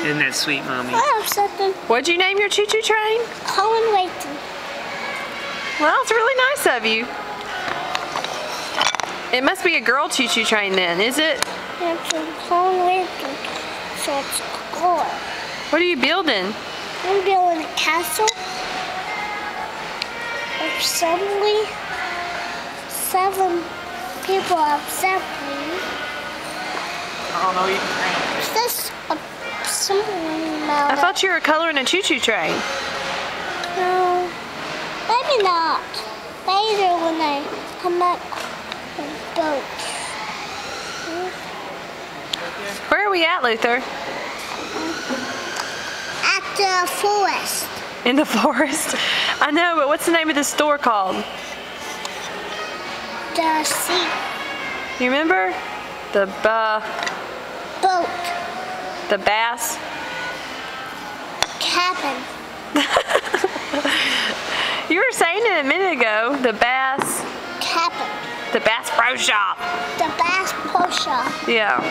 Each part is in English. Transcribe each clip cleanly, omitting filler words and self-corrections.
Isn't that sweet, Mommy? I have something. What'd you name your choo-choo train? Colin Layton. Well, it's really nice of you. It must be a girl choo-choo train then, is it? It's a Colin Layton. So it's a girl. What are you building? I'm building a castle. Assembly. 7 people assembly. I don't know you can. Is this a assembly? I thought you were coloring a choo-choo train. No, maybe not. Later when I come back with boat. Where are we at, Luther? At the forest. In the forest? I know, but what's the name of the store called? The sea. You remember? The Boat. the bass. Cabin. You were saying it a minute ago. The bass. Cabin. The Bass Pro Shop. The Bass Pro Shop. Yeah.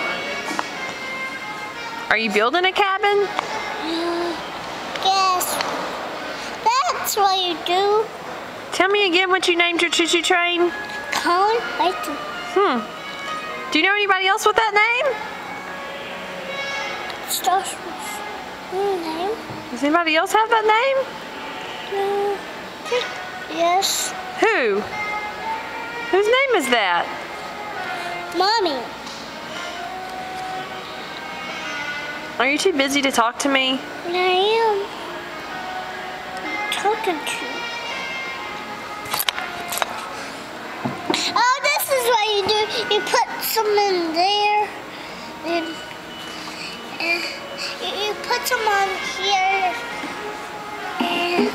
Are you building a cabin? Yes. That's what you do. Tell me again what you named your choo-choo train. Colin Layton. Do you know anybody else with that name? Starts with name. Does anybody else have that name? Yes. Who? Whose name is that? Mommy. Are you too busy to talk to me? I am talking to you. Oh, this is what you do. You put some in there. And you put some on here. And